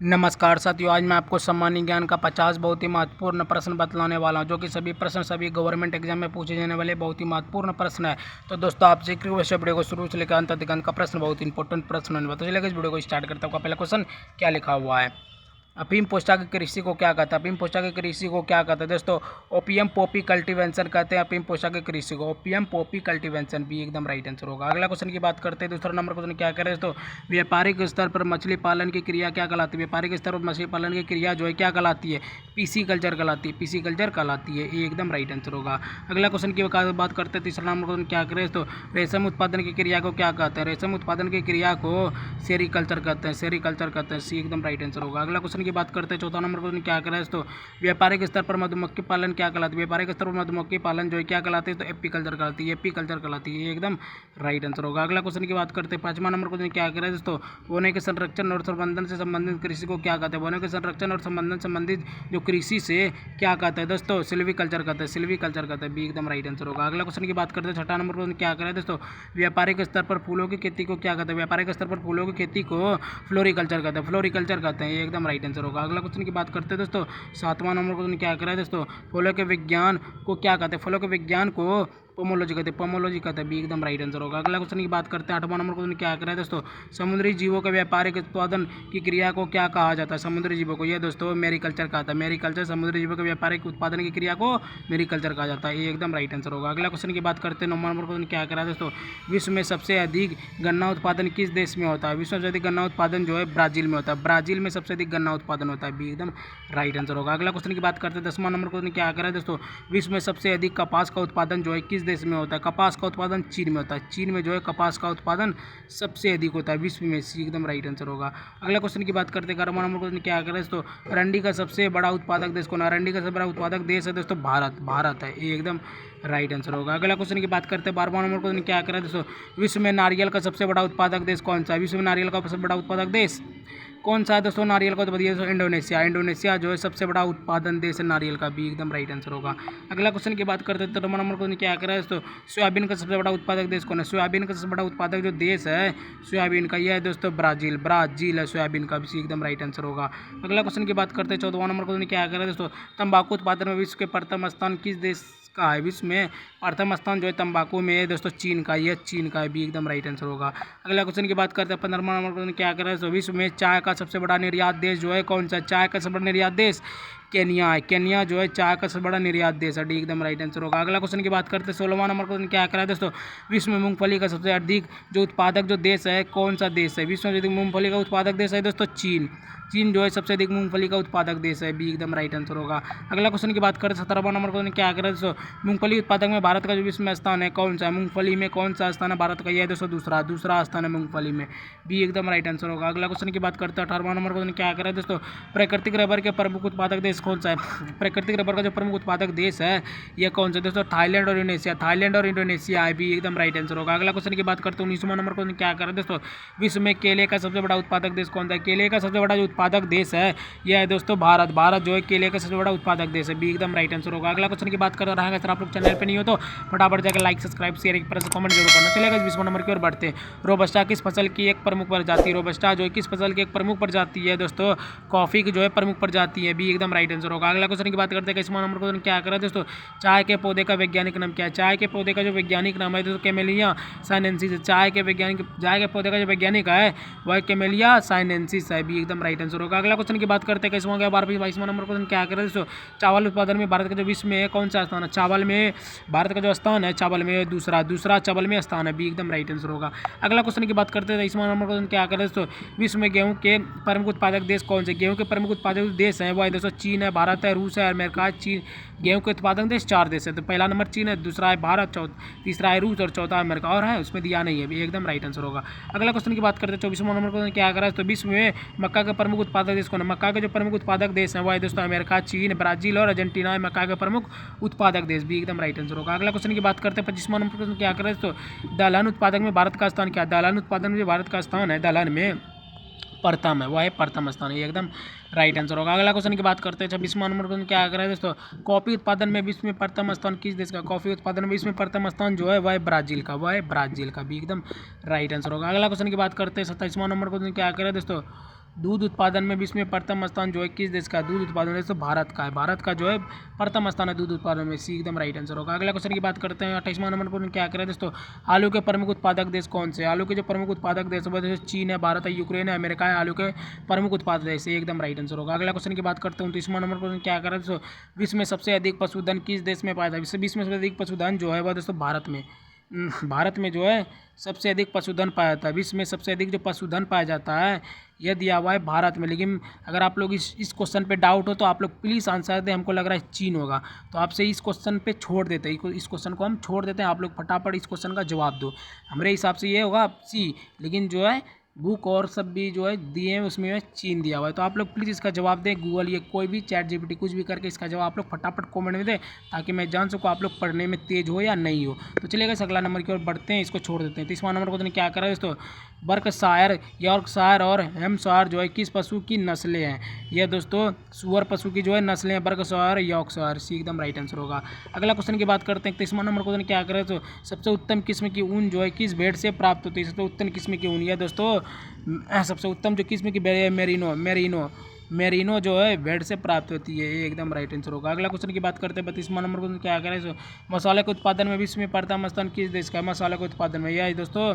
नमस्कार साथियों, आज मैं आपको सामान्य ज्ञान का 50 बहुत ही महत्वपूर्ण प्रश्न बतलाने वाला हूं, जो कि सभी प्रश्न सभी गवर्नमेंट एग्जाम में पूछे जाने वाले बहुत ही महत्वपूर्ण प्रश्न है। तो दोस्तों, आपसे रिक्वेस्ट है, वीडियो को शुरू से लेकर अंत तक का प्रश्न बहुत इंपॉर्टेंट प्रश्न होने वाला। तो चलिए इस वीडियो को स्टार्ट करता हूँ। पहला क्वेश्चन क्या लिखा हुआ है? अफीम पोस्ता की कृषि को क्या कहता है? अफीम पोस्ता की कृषि को क्या कहते हैं दोस्तों? ओपियम पॉपी कल्टीवेशन कहते हैं अफीम पोस्ता की कृषि को। ओपियम पॉपी कल्टीवेशन भी एकदम राइट आंसर होगा। अगला क्वेश्चन की बात करते हैं। दूसरा नंबर क्वेश्चन क्या करें दोस्तों? व्यापारिक स्तर पर मछली पालन की क्रिया क्या कहलाती है? व्यापारिक स्तर पर मछली पालन की क्रिया जो है क्या कहलाती है? पीसी कल्चर कहलाती है। पीसी कल्चर कहलाती है। ये एकदम राइट आंसर होगा। अगला क्वेश्चन की बात करते हैं। तीसरा नंबर क्वेश्चन क्या करें तो रेशम उत्पादन की क्रिया को क्या कहते हैं? रेशम उत्पादन की क्रिया को सेरीकल्चर कहते हैं। सेरीकल्चर कहते हैं। सी एकदम राइट आंसर होगा। अगला क्वेश्चन की बात करते हैं। चौथा नंबर क्वेश्चन क्या करें तो व्यापारिक स्तर पर मधुमक्खी पालन क्या कहलाती है? व्यापारिक स्तर पर मधुमक्खी पालन जो है क्या कहलाती है? तो एपी कल्चर कहलाती है। एपी कल्चर कहलाती है। ये एकदम राइट आंसर होगा। अगला क्वेश्चन की बात करते हैं। पांचवा नंबर क्वेश्चन क्या करें दोस्तों? वनों के संरक्षण और संवर्धन से संबंधित कृषि को क्या कहते हैं? वनों के संरक्षण और संवर्धन संबंधित जो कृषि से क्या कहते हैं दोस्तों? सिल्वी कल्चर कहते हैं। सिल्वी कल्चर कहते हैं। बी एकदम राइट आंसर होगा। अगला क्वेश्चन की बात करते हैं। छठा नंबर क्वेश्चन क्या करें दोस्तों? व्यापारिक स्तर पर फूलों की खेती को क्या कहते हैं? व्यापारिक स्तर पर फूलों की खेती को फ्लोरिकल्चर कहते हैं। फ्लोरिकल्चर कहते हैं। ये एकदम राइट आंसर होगा। अगला क्वेश्चन की बात करते हैं दोस्तों। सातवां नंबर क्वेश्चन क्या करें दोस्तों? फूलों के विज्ञान को क्या कहते हैं? फूलों के विज्ञान को पोमोलॉजी कहते हैं। पोमोलॉजी कहते हैं। बी एकदम राइट आंसर होगा। अगला क्वेश्चन की बात करते हैं। आठवां नंबर क्वेश्चन क्या करें दोस्तों? समुद्री जीवों के व्यापारिक उत्पादन की क्रिया को क्या कहा जाता है? समुद्री जीवों को ये दोस्तों मेरीकल्चर कहता है। मेरीकल्चर समुद्री जीवों के व्यापारिक उत्पादन की क्रिया को मेरीकल्चर कहा जाता है। ये एकदम राइट आंसर होगा। अगला क्वेश्चन की बात करते हैं। नौवां नंबर क्वेश्चन क्या करा दोस्तों? विश्व में सबसे अधिक गन्ना उत्पादन किस देश में होता है? विश्व में सबसे अधिक गन्ना उत्पादन जो है ब्राजील में होता है। ब्राजील में सबसे अधिक गन्ना उत्पादन होता है। बी एकदम राइट आंसर होगा। अगला क्वेश्चन की बात करते हैं। 10वां नंबर क्वेश्चन क्या करा दोस्तों? विश्व में सबसे अधिक कपास का उत्पादन जो है किस देश में होता है? कपास का उत्पादन चीन में होता है। चीन में जो है कपास का उत्पादन सबसे अधिक होता है विश्व में। सी एकदम राइट आंसर होगा। अगला क्वेश्चन की बात करते हैं। 11वां नंबर क्वेश्चन क्या करें दोस्तों? अरंडी का सबसे बड़ा उत्पादक देश कौन है? अरंडी का सबसे बड़ा उत्पादक देश है दोस्तों भारत। भारत है। ये एकदम राइट आंसर होगा। अगला क्वेश्चन की बात करते हैं। 12वां नंबर क्वेश्चन क्या करें दोस्तों? विश्व में नारियल का सबसे बड़ा उत्पादक देश कौन सा है? विश्व में नारियल का सबसे बड़ा उत्पादक देश कौन सा है दोस्तों? नारियल का तो बताइए दोस्तों। इंडोनेशिया। इंडोनेशिया जो है सबसे बड़ा उत्पादन देश है नारियल का। भी एकदम राइट आंसर होगा। अगला क्वेश्चन की बात करते हैं। 13वां नंबर क्वेश्चन क्या करें दोस्तों? सोयाबीन का सबसे बड़ा उत्पादक देश कौन है? सोयाबीन का सबसे बड़ा उत्पादक जो देश है सोयाबीन का, यह है दोस्तों ब्राजील। ब्राजील है सोयाबीन का। भी एकदम राइट आंसर होगा। अगला क्वेश्चन की बात करते हैं। 14वां नंबर क्वेश्चन क्या करें दोस्तों? तंबाकू उत्पादन में विश्व के प्रथम स्थान किस देश का है? विश्व में प्रथम स्थान जो है तंबाकू में है दोस्तों चीन का। यह चीन का है। भी एकदम राइट आंसर होगा। अगला क्वेश्चन की बात करते हैं। 15वां नंबर क्वेश्चन क्या करें तो विश्व में चाय का सबसे बड़ा निर्यात देश जो है कौन सा? चाय का सबसे बड़ा निर्यात देश केनिया है। केनिया जो है चाय का सबसे बड़ा निर्यात देश है। डी एकदम राइट आंसर होगा। अगला क्वेश्चन की बात करते हैं। 16वां नंबर क्वेश्चन क्या करा है दोस्तों? विश्व में मूंगफली का सबसे अधिक जो उत्पादक जो देश है कौन सा देश है? विश्व में अधिक मूंगफली का उत्पादक देश है दोस्तों चीन। चीन जो है सबसे अधिक मूंगफली का उत्पादक देश है। बी एकदम राइट आंसर होगा। अगला क्वेश्चन की बात करें। 17वां नंबर क्वेश्चन क्या करें दोस्तों? मूंगफली उत्पादक में भारत का जो विश्व में स्थान है कौन सा है? मूंगफली में कौन सा स्थान है भारत का? यह है दोस्तों दूसरा स्थान है मूंगफली में। बी एकदम राइट आंसर होगा। अगला क्वेश्चन की बात करते हैं। 18वां नंबर क्वेश्चन क्या करें दोस्तों? प्राकृतिक रबर के प्रमुख उत्पादक देश कौन सा है? प्राकृतिक रबर का जो प्रमुख उत्पादक देश है यह कौन सा दोस्तों? थाईलैंड और इंडोनेशिया। थाईलैंड और इंडोनेशिया है। भी एकदम राइट आंसर होगा। अगला क्वेश्चन की बात करते हैं। 19वां नंबर क्वेश्चन क्या करें दोस्तों? विश्व में केले का सबसे बड़ा उत्पादक देश कौन सा है? केले का सबसे बड़ा जो उत्पादक देश है यह है दोस्तों भारत। भारत जो है केले का सबसे बड़ा उत्पादक देश है। बी एकदम राइट आंसर होगा। अगला क्वेश्चन की बात कर रहा है। अगर आप लोग चैनल पर नहीं हो तो फटाफट जाकर लाइक सब्सक्राइब शेयर एक प्रेस कमेंट जरूर करना। चलेगा 20वां नंबर की ओर बढ़ते हैं। रोबस्टा किस फसल की एक प्रमुख प्रजाति? रोबस्टा जो है किस फसल की एक प्रमुख प्रजाति है दोस्तों? कॉफी की जो है प्रमुख प्रजाति है। बी एकदम राइट आंसर होगा। अगला क्वेश्चन की बात करते हैं। 21वां नंबर क्वेश्चन क्या करें दोस्तों? चाय के पौधे का वैज्ञानिक नाम क्या है? चाय के पौधे का जो वैज्ञानिक नाम है दोस्तों कैमेलिया साइनेंसिस। चाय के पौधे का जो वैज्ञानिक है वह कैमेलिया साइनेंसिस है। भी एकदम राइट आंसर होगा। अगला क्वेश्चन की बात करते हैं। 22वां नंबर क्वेश्चन क्या करें दोस्तों? चावल उत्पादन में भारत का जो विश्व में कौन सा स्थान है? चावल में भारत का जो स्थान है चावल में दूसरा चावल में स्थान है। बी एकदम राइट आंसर होगा। अगला क्वेश्चन की बात करते हैं। 23वां नंबर क्वेश्चन क्या करें दोस्तों? विश्व में गेहूं के प्रमुख उत्पादक देश कौन से? गेहूं के प्रमुख उत्पादक देश हैं वो है दोस्तों चीन है, भारत है, रूस है, अमेरिका है। चीन गेहूं के उत्पादक देश 4 देश है। तो पहला नंबर चीन है, दूसरा है भारत, तीसरा है रूस और चौथा अमेरिका और है उसमें दिया नहीं है। भी एकदम राइट आंसर होगा। अगला क्वेश्चन की बात करते हैं। 24वां नंबर क्वेश्चन क्या करा है तो विश्व में मक्का का प्रमुख उत्पादक देश कौन है? मक्का के जो प्रमुख उत्पादक देश है वो है दोस्तों अमेरिका, चीन, ब्राजील और अर्जेंटीना है मक्का के प्रमुख उत्पादक देश। भी एकदम राइट आंसर होगा। अगला क्वेश्चन की बात करते हैं। 25वां नंबर क्वेश्चन क्या करें तो दलहन उत्पादक में भारत का स्थान क्या है? दलहन उत्पादन में जो भारत का स्थान है दलहन में प्रथम है, वह है प्रथम स्थान। ये एकदम राइट आंसर होगा। अगला क्वेश्चन की बात करते हैं। 26वां नंबर क्वेश्चन क्या करें दोस्तों? कॉफी उत्पादन में विश्व में प्रथम स्थान किस देश का? कॉफी उत्पादन में विश्व में प्रथम स्थान जो है वह है ब्राजील का। भी एकदम राइट आंसर होगा। अगला क्वेश्चन की बात करते हैं। 27वां नंबर क्वेश्चन क्या करें दोस्तों? दूध उत्पादन में विश्व में प्रथम स्थान जो है किस देश का है? दूध उत्पादन में तो भारत का है। भारत का जो है प्रथम स्थान है दूध उत्पादन में। सी एकदम राइट आंसर होगा। अगला क्वेश्चन की बात करते हैं। 28वां नंबर पर क्या करें दोस्तों? आलू के प्रमुख उत्पादक देश कौन से? आलू के जो प्रमुख उत्पादक देश है जैसे चीन है, भारत है, यूक्रेन है, अमेरिका है। आलू के प्रमुख उत्पादक देश एकदम राइट आंसर होगा। अगला क्वेश्चन की बात करते हैं। 29वां नंबर पर क्या करें दोस्तों? विश्व में सबसे अधिक पशुधन किस देश में पाया जाता है? विश्व में सबसे अधिक पशुधन जो है वह दोस्तों भारत में। भारत में जो है सबसे अधिक पशुधन पाया जाता है। विश्व में सबसे अधिक जो पशुधन पाया जाता है यह दिया हुआ है भारत में। लेकिन अगर आप लोग इस क्वेश्चन पे डाउट हो तो आप लोग प्लीज़ आंसर दें। हमको लग रहा है चीन होगा, तो आपसे इस क्वेश्चन पे छोड़ देते हैं। इस क्वेश्चन को हम छोड़ देते हैं। आप लोग फटाफट इस क्वेश्चन का जवाब दो। हमारे हिसाब से ये होगा सी, लेकिन जो है बुक और सब भी जो है दिए हैं उसमें चीन दिया हुआ है। तो आप लोग प्लीज़ इसका जवाब दें। गूगल ये कोई भी चैट जीपीटी कुछ भी करके इसका जवाब आप लोग फटाफट कमेंट में दें, ताकि मैं जान सकूँ आप लोग पढ़ने में तेज हो या नहीं हो। तो चलिएगा अगला नंबर की ओर बढ़ते हैं, इसको छोड़ देते हैं। 30वां नंबर को क्या करा है दोस्तों? बर्कशायर, यॉर्कशायर और हैम्पशायर जो है किस पशु की नस्लें हैं? यह दोस्तों सुअर पशु की जो है नस्लें हैं, बर्कशायर, यॉर्कशायर। सी एकदम राइट आंसर होगा। अगला क्वेश्चन की बात करते हैं। 31वां नंबर को क्या करें तो सबसे उत्तम किस्म की ऊन जो है किस भेड़ से प्राप्त होती है? सबसे उत्तम किस्म की ऊन यह दोस्तों सबसे उत्तम जो किस्म की भेड़ है मेरिनो जो है भेड़ से प्राप्त होती है। ये एकदम राइट आंसर होगा। अगला क्वेश्चन की बात करते हैं। 32वां नंबर को क्या करें तो मसाले के उत्पादन में विश्व में प्रथम स्थान किस देश का है? मसाले के उत्पादन में यह है दोस्तों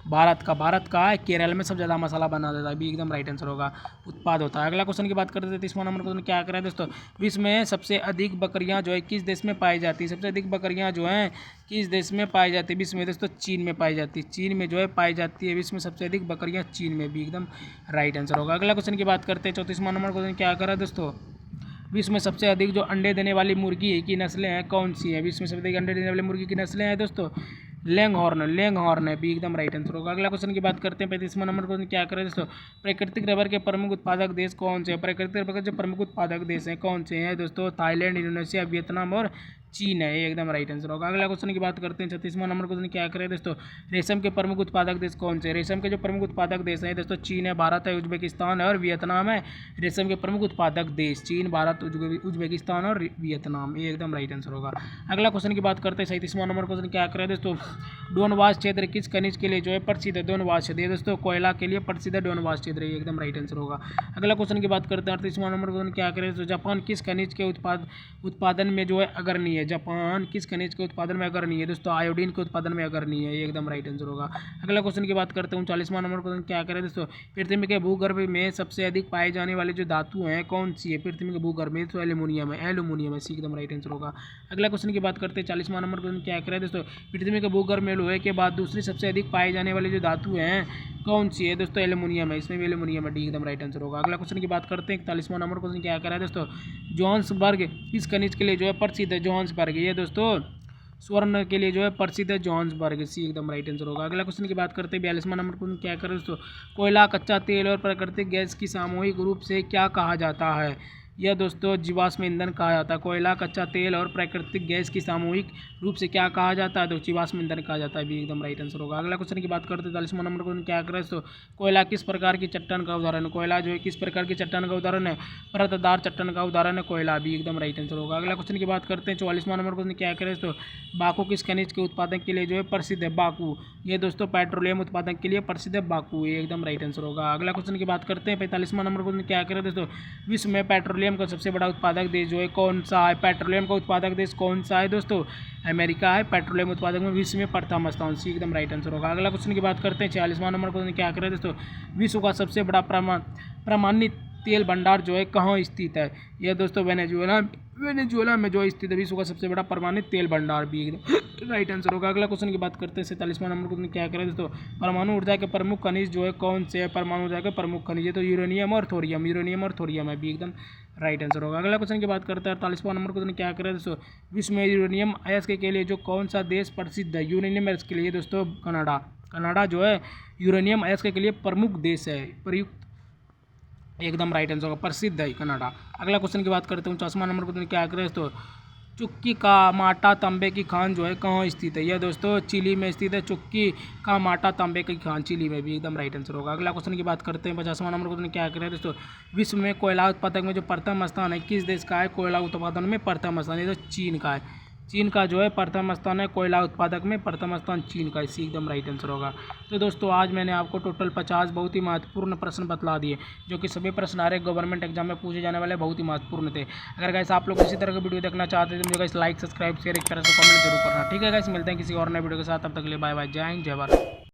भारत का है। केरल में सबसे ज़्यादा मसाला बना जाता है। भी एकदम राइट आंसर होगा, उत्पाद होता है। अगला क्वेश्चन की बात करते हैं। 30वां नंबर को क्या करें दोस्तों? विश्व में सबसे अधिक बकरियां जो है किस देश में पाई जाती है? सबसे अधिक बकरियां जो हैं किस देश में पाई जाती है? विश्व में दोस्तों चीन में पाई जाती है। चीन में जो है पाई जाती है। विश्व में सबसे अधिक बकरियां चीन में। भी एकदम राइट आंसर होगा। अगला क्वेश्चन की बात करते हैं। 34वां नंबर क्वेश्चन क्या करें दोस्तों? विश्व में सबसे अधिक जो अंडे देने वाली मुर्गी की नस्लें हैं कौन सी हैं? विश्व में सबसे अधिक अंडे देने वाली मुर्गी की नस्लें हैं दोस्तों लेंगहॉर्न है। भी एकदम राइट आंसर होगा। अगला क्वेश्चन की बात करते हैं। 35वां नंबर क्वेश्चन क्या करें दोस्तों? प्राकृतिक रबर के प्रमुख उत्पादक देश कौन से हैं? प्राकृतिक रबर के जो प्रमुख उत्पादक देश हैं कौन से हैं दोस्तों? थाईलैंड, इंडोनेशिया, वियतनाम और चीन है। ये एकदम राइट आंसर होगा। अगला क्वेश्चन की बात करते हैं। 36वां नंबर क्वेश्चन क्या करें दोस्तों? रेशम के प्रमुख उत्पादक देश कौन से? रेशम के जो प्रमुख उत्पादक देश हैं दोस्तों चीन है, भारत है, उज्बेकिस्तान है और वियतनाम है। रेशम के प्रमुख उत्पादक देश चीन, भारत, उज्बेकिस्तान और वियतनाम। ये एकदम राइट आंसर होगा। अगला क्वेश्चन की बात करते हैं। 37वां नंबर क्वेश्चन क्या करें दोस्तों? डोनबास क्षेत्र किस खनिज के लिए जो है प्रसिद्ध है? डोनबास क्षेत्र दोस्तों कोयला के लिए प्रसिद्ध है डोनबास क्षेत्र। ये एकदम राइट आंसर होगा। अगला क्वेश्चन की बात करते हैं। 38वां नंबर क्वेश्चन क्या करें तो जापान किस खनिज के उत्पादन में जो है अग्रणी है? जापान किस खनिज के उत्पादन में अग्रणी है दोस्तों? आयोडीन के उत्पादन में अग्रणी है। ये एकदम राइट आंसर होगा। अगला क्वेश्चन की बात करते हैं। 39वां नंबर क्वेश्चन क्या करें दोस्तों? पृथ्वी के भूगर्भ में सबसे अधिक पाई जाने वाली जो धातु है कौन सी है? पृथ्वी के भूगर्भ में तो एल्यूमिनियम है। सी एकदम राइट आंसर होगा। अगला क्वेश्चन की बात करते हैं। 40वां नंबर क्वेश्चन क्या करें दोस्तों? पृथ्वी के भूगर्भ में लोहे के बाद दूसरी सबसे अधिक पाई जाने वाली जो धातु है कौन सी है दोस्तों? एल्यूमिनियम है। इसमें भी एल्यूमिनियम है। डी एकदम राइट आंसर होगा। अगला क्वेश्चन की बात करते हैं। 41वां नंबर क्वेश्चन क्या करा है दोस्तों? जोहान्सबर्ग किस खनिज के लिए जो है प्रसिद्ध है? जोहान्सबर्ग ये दोस्तों स्वर्ण के लिए जो है प्रसिद्ध है जोहान्सबर्ग। सी एकदम राइट आंसर होगा। अगला क्वेश्चन की बात करते हैं। 42वां नंबर क्वेश्चन क्या करें दोस्तों? कोयला, कच्चा तेल और प्राकृतिक गैस की सामूहिक रूप से क्या कहा जाता है? यह दोस्तों जीवाश्म ईंधन कहा जाता है। कोयला, कच्चा तेल और प्राकृतिक गैस की सामूहिक रूप से क्या कहा जाता है? तो जीवाश्म ईंधन कहा जाता है। भी एकदम राइट आंसर होगा। अगला क्वेश्चन की बात करते हैं। 43वां नंबर क्वेश्चन क्या करें तो कोयला किस प्रकार की चट्टान का उदाहरण है? कोयला जो है किस प्रकार की चट्टान का उदाहरण है? परतदार चट्टान का उदाहरण है कोयला। भी एकदम राइट आंसर होगा। अगला क्वेश्चन की बात करते हैं। 44वां नंबर क्वेश्चन क्या करें तो बाकू किस खनिज के उत्पादन के लिए जो है प्रसिद्ध है? बाकू ये दोस्तों पेट्रोलियम उत्पादन के लिए प्रसिद्ध है बाकू। ये एकदम राइट आंसर होगा। अगला क्वेश्चन की बात करते हैं। 45वां नंबर क्वेश्चन क्या करें दोस्तों? विश्व में पेट्रोलियम का सबसे बड़ा उत्पादक देश जो है कौन सा है? पेट्रोलियम का उत्पादक देश कौन सा है दोस्तों? अमेरिका है। पेट्रोलियम उत्पादक में विश्व में प्रथम स्थान। सी एकदम राइट आंसर होगा। अगला क्वेश्चन की बात करते हैं। 46वां नंबर क्वेश्चन क्या करें दोस्तों? विश्व का सबसे बड़ा प्रमाणित तेल भंडार जो है कहाँ स्थित है? यह दोस्तों वेनेजुएला में जो स्थित है विश्व का सबसे बड़ा प्रमाणित तेल भंडार। भी एकदम राइट आंसर होगा। अगला क्वेश्चन की बात करते हैं। 47वां नंबर क्वेश्चन क्या करें दोस्तों? परमाणु ऊर्जा के प्रमुख खनिज जो है कौन से है? परमाणु ऊर्जा के प्रमुख खनिज है तो यूरेनियम और थोरियम है। भी एकदम राइट आंसर होगा। अगला क्वेश्चन की बात करते हैं। 48वां नंबर क्वेश्चन क्या करें दोस्तों? विश्व में यूरेनियम अयस्क के लिए जो कौन सा देश प्रसिद्ध है? यूरेनियम अयस्क के लिए दोस्तों कनाडा जो है यूरेनियम अयस्क के लिए प्रमुख देश है। प्रयुक्त एकदम राइट आंसर होगा। प्रसिद्ध है कनाडा। अगला क्वेश्चन की बात करते हैं। 49वां नंबर क्वेश्चन क्या करें दोस्तों? चुक्की का माटा तांबे की खान जो है कहाँ स्थित है? यह दोस्तों चिली में स्थित है। चुक्की का माटा तांबे की खान चिली में। भी एकदम राइट आंसर होगा। अगला क्वेश्चन की बात करते हैं। 50वां नंबर क्वेश्चन क्या करें दोस्तों? विश्व में कोयला उत्पादक में जो प्रथम स्थान है किस देश का है? कोयला उत्पादन में प्रथम स्थान ये तो चीन का है। चीन का जो है प्रथम स्थान है, कोयला उत्पादक में प्रथम स्थान चीन का, इसी एकदम राइट आंसर होगा। तो दोस्तों आज मैंने आपको टोटल 50 बहुत ही महत्वपूर्ण प्रश्न बतला दिए, जो कि सभी प्रश्न हर एक गवर्नमेंट एग्जाम में पूछे जाने वाले बहुत ही महत्वपूर्ण थे। अगर गाइस आप लोग इसी तरह की वीडियो देखना चाहते हैं तो मुझे गाइस लाइक सब्सक्राइब शेयर एक तरह से कमेंट जरूर करना। ठीक है गाइस, मिलते हैं किसी और नए वीडियो के साथ, तब तक के लिए बाय बाय, जय हिंद जय भारत।